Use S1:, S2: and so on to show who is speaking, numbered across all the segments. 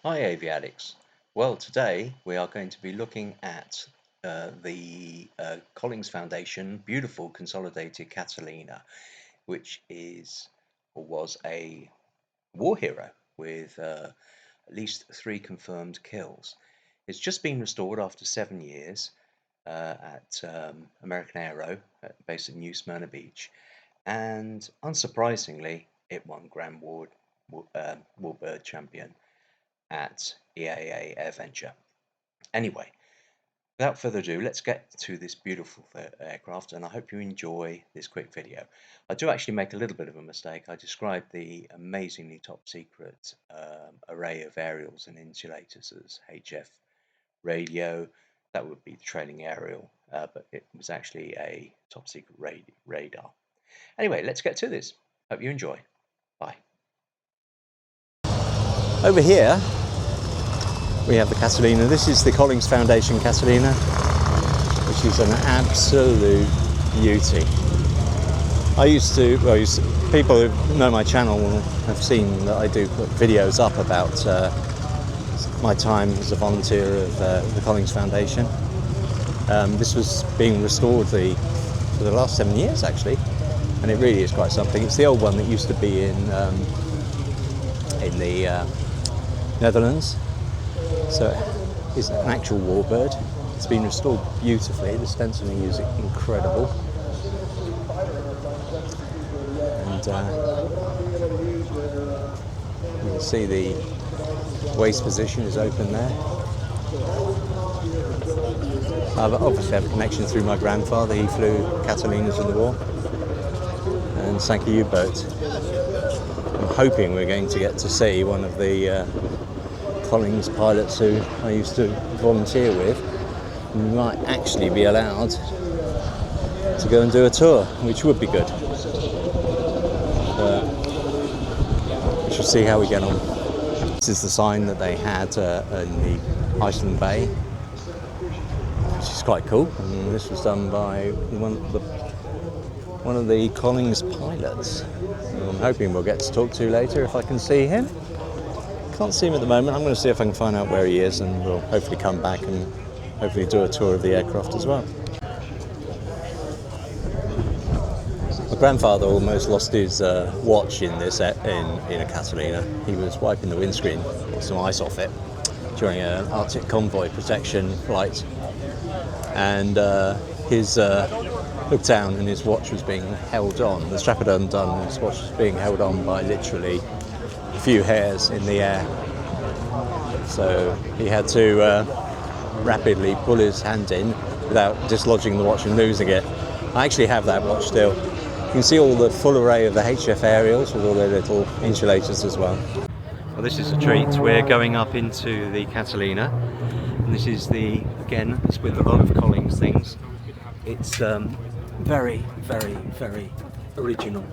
S1: Hi Aviatics. Well, today we are going to be looking at the Collings Foundation beautiful Consolidated Catalina, which is or was a war hero with at least 3 confirmed kills. It's just been restored after 7 years at American Aero, based at New Smyrna Beach, and unsurprisingly, it won Warbird champion at EAA AirVenture. Anyway, without further ado, let's get to this beautiful aircraft, and I hope you enjoy this quick video. I do actually make a little bit of a mistake. I described the amazingly top secret array of aerials and insulators as HF radio. That would be the trailing aerial, but it was actually a top secret radar. Anyway, let's get to this. Hope you enjoy. Bye.
S2: Over here we have the Catalina. This is the Collings Foundation Catalina, which is an absolute beauty. People who know my channel will have seen that I do put videos up about my time as a volunteer of the Collings Foundation. This was being restored for the last 7 years actually, and it really is quite something. It's the old one that used to be in the Netherlands, so it's an actual Warbird. It's been restored beautifully. The stenciling is incredible, and you can see the waist position is open there. I obviously have a connection through my grandfather. He flew Catalinas in the war and sank a U-boat. I'm hoping we're going to get to see one of the Collings pilots who I used to volunteer with. We might actually be allowed to go and do a tour, which would be good. We shall see how we get on. This is the sign that they had in the Iceland Bay, which is quite cool. And this was done by one of the Collings pilots, who I'm hoping we'll get to talk to later if I can see him. Can't see him at the moment. I'm going to see if I can find out where he is, and we'll hopefully come back and hopefully do a tour of the aircraft as well. My grandfather almost lost his watch in a Catalina. He was wiping the windscreen, some ice off it, during an Arctic convoy protection flight, and his looked down and his watch was being held on. The strap had undone and his watch was being held on by literally a few hairs in the air. So he had to rapidly pull his hand in without dislodging the watch and losing it. I actually have that watch still. You can see all the full array of the HF aerials with all their little insulators as well. Well, this is a treat. We're going up into the Catalina, and this is again, it's with a lot of Collings things. It's very, very, very original.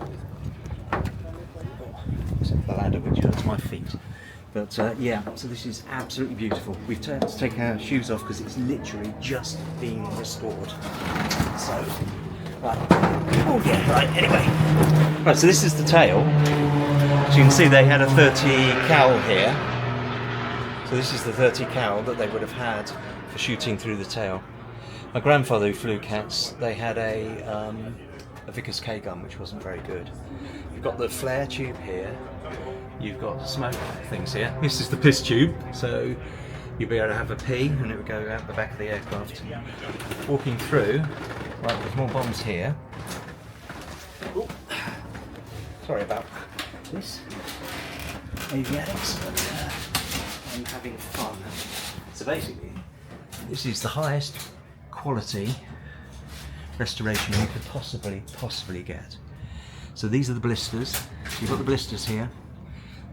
S2: It's the ladder which hurts my feet. But yeah, so this is absolutely beautiful. We've had to take our shoes off because it's literally just been restored. So, right. Oh yeah, right, anyway. Right, so this is the tail. As you can see, they had a 30 cal here. So this is the 30 cal that they would have had for shooting through the tail. My grandfather who flew cats, they had a Vickers K gun, which wasn't very good. You've got the flare tube here. You've got smoke things here. This is the piss tube, so you'll be able to have a pee and it will go out the back of the aircraft. Walking through, right, there's more bombs here. Ooh. Sorry about this. Aviatics, but I'm having fun. So basically, this is the highest quality restoration you could possibly get. So these are the blisters. You've got the blisters here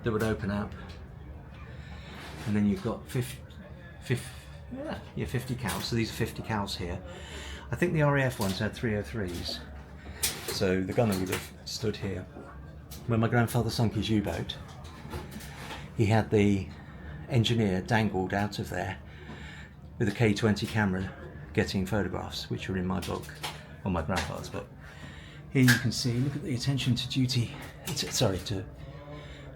S2: that would open up, and then you've got 50 cals. So these are 50 cals here. I think the RAF ones had 303s. So the gunner would have stood here. When my grandfather sunk his U-boat, he had the engineer dangled out of there with a K20 camera getting photographs, which are in my book, or my grandfather's book. Here you can see, look at the attention to duty, to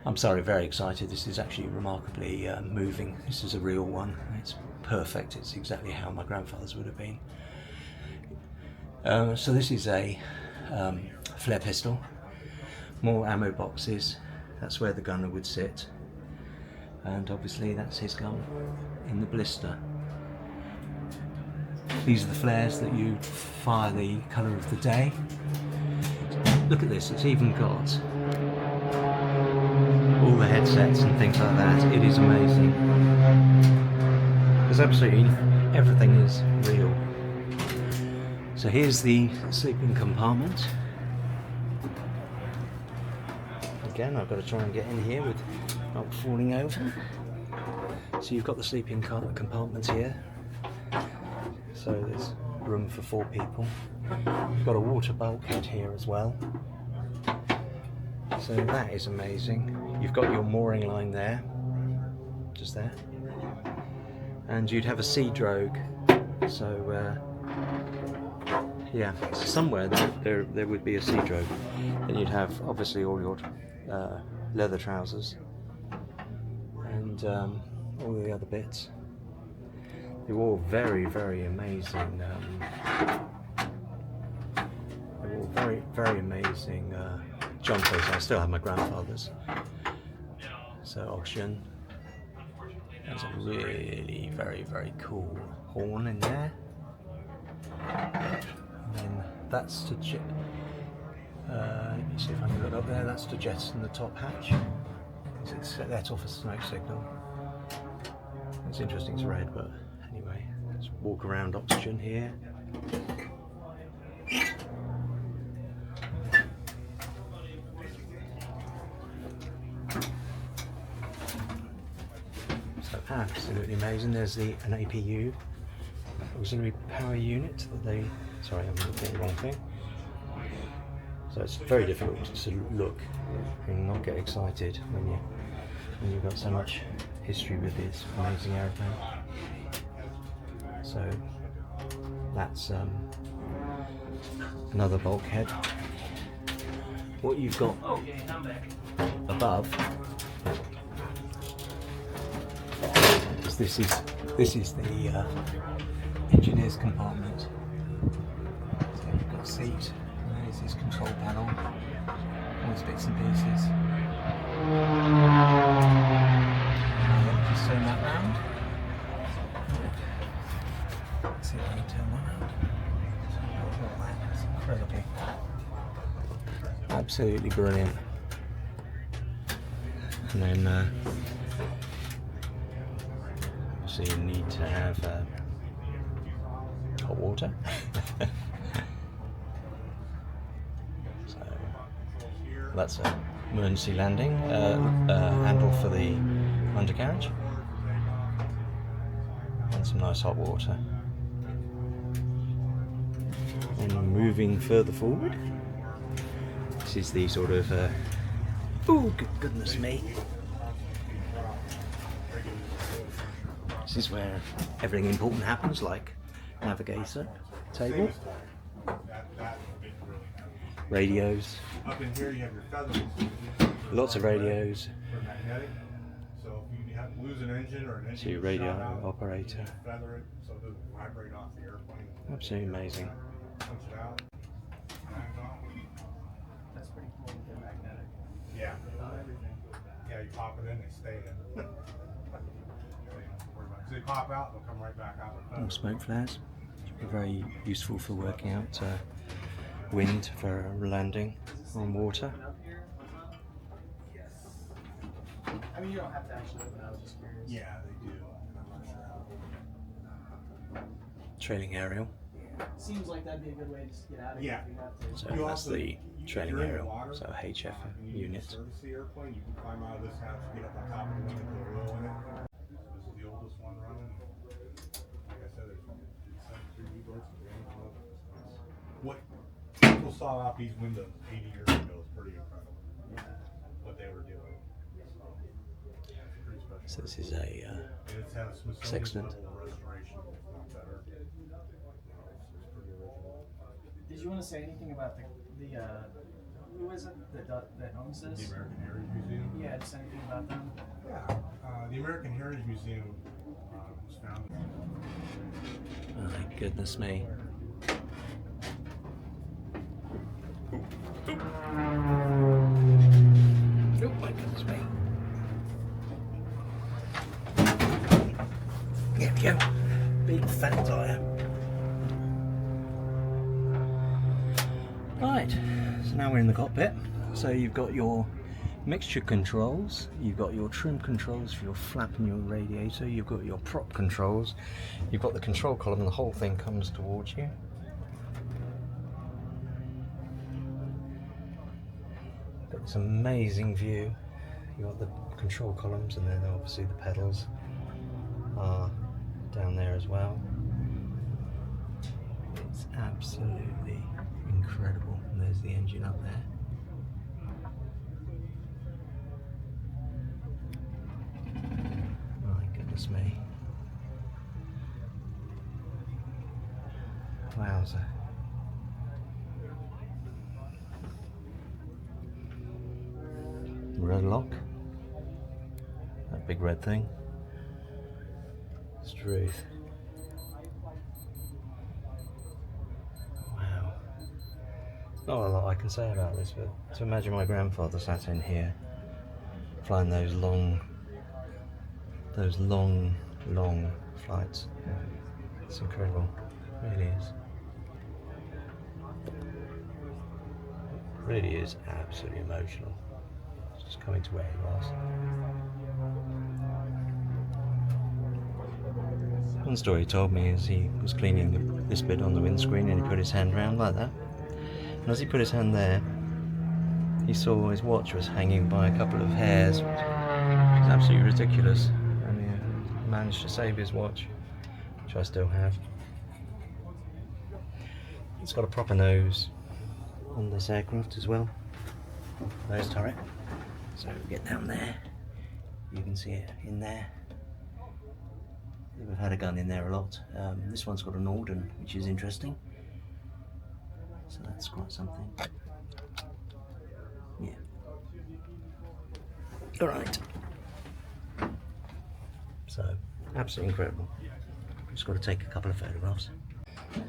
S2: I'm sorry, very excited. This is actually remarkably moving. This is a real one. It's perfect. It's exactly how my grandfather's would have been. So this is a flare pistol. More ammo boxes. That's where the gunner would sit. And obviously that's his gun in the blister. These are the flares that you fire the colour of the day. Look at this, it's even got all the headsets and things like that. It is amazing. There's absolutely everything is real. So here's the sleeping compartment. Again, I've got to try and get in here without falling over. So you've got the sleeping compartment here. So there's room for 4 people. You've got a water bulkhead here as well. So that is amazing. You've got your mooring line there, just there. And you'd have a sea drogue. So yeah, somewhere there would be a sea drogue. And you'd have obviously all your leather trousers and all the other bits. They're all very, very amazing. They're all very, very amazing jumpers. I still have my grandfather's. So oxygen. There's a really very, very cool horn in there. And then that's to let me see if I can look up there. That's to jettison the top hatch. It's let off a smoke signal. It's interesting, it's red, but anyway, let's walk around oxygen here. So absolutely amazing. There's an APU, auxiliary power unit that they. Sorry, I'm looking at the wrong thing. So it's very difficult to look and not get excited when you've got so much history with this amazing aeroplane. So that's another bulkhead. What you've got above is this is the engineer's compartment. So you've got a seat. There's this control panel, all these bits and pieces. Just turn that round. Let's see if I can turn that round. That's incredible. Absolutely brilliant. And then obviously you need to have hot water. That's an emergency landing handle for the undercarriage, and some nice hot water. And moving further forward, this is the sort of oh goodness me, this is where everything important happens, like navigator table, radios.
S3: Up in here you have your feathers.
S2: Lots of radios.
S3: For magnetic. So if you lose an engine or an engine,
S2: So your radio operator.
S3: feather it so it doesn't vibrate off the airplane.
S2: Absolutely amazing.
S3: Punch it out.
S4: That's pretty cool with the magnetic.
S3: Yeah. Yeah, you pop it in, they stay in. So they pop out, they'll come right back out.
S2: More smoke flares. Very useful for working out wind for landing on water.
S4: I mean, you don't have to actually open it, I was just curious.
S3: Yeah, they do. I'm not sure how.
S2: Trailing aerial.
S4: Seems like that'd be a good way to just get out of here
S3: Yeah.
S4: if you have to.
S2: So
S3: You
S2: that's
S3: also-
S2: the trailing
S3: you're in the
S2: aerial.
S3: water,
S2: So HF
S3: and you need to
S2: unit.
S3: service the airplane, you can climb out of this hatch, get up on top of the wing and put a wheel in it. This is the oldest one running. Like I said, there's 73 U-boats and James Webb. What people saw out these windows 80 years ago is pretty incredible. What they were doing. It's pretty special.
S2: So this is a
S3: It's had a Smithsonian
S2: sextant.
S3: level restoration, if not better. It's pretty original.
S4: Did you want to say anything about the Who is it that owns
S3: The
S4: this?
S3: American Heritage Museum.
S4: Yeah, just anything about them.
S3: Yeah, the American Heritage Museum was founded.
S2: My goodness me. Oh my goodness me. There we go. Big fat tyre. Right, so now we're in the cockpit. So you've got your mixture controls, you've got your trim controls for your flap and your radiator, you've got your prop controls, you've got the control column, and the whole thing comes towards you. Got this amazing view. You've got the control columns, and then obviously the pedals are down there as well. It's absolutely incredible. And there's the engine up there. My goodness me. Wowza. Red lock. That big red thing. Struth. Wow. Not a lot I can say about this, but to imagine my grandfather sat in here flying those long flights. It's incredible. It really is. It really is absolutely emotional. It's just coming to where he was. One story he told me is he was cleaning this bit on the windscreen and he put his hand round like that. And as he put his hand there, he saw his watch was hanging by a couple of hairs, which is absolutely ridiculous. And he managed to save his watch, which I still have. It's got a proper nose on this aircraft as well. Nose turret. So we get down there. You can see it in there. We've had a gun in there a lot. This one's got an Norden, which is interesting. So that's quite something. Yeah. Alright. So, absolutely incredible. Just got to take a couple of photographs.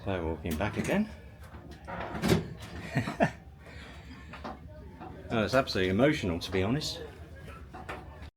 S2: So, walking back again. Oh, it's absolutely emotional, to be honest.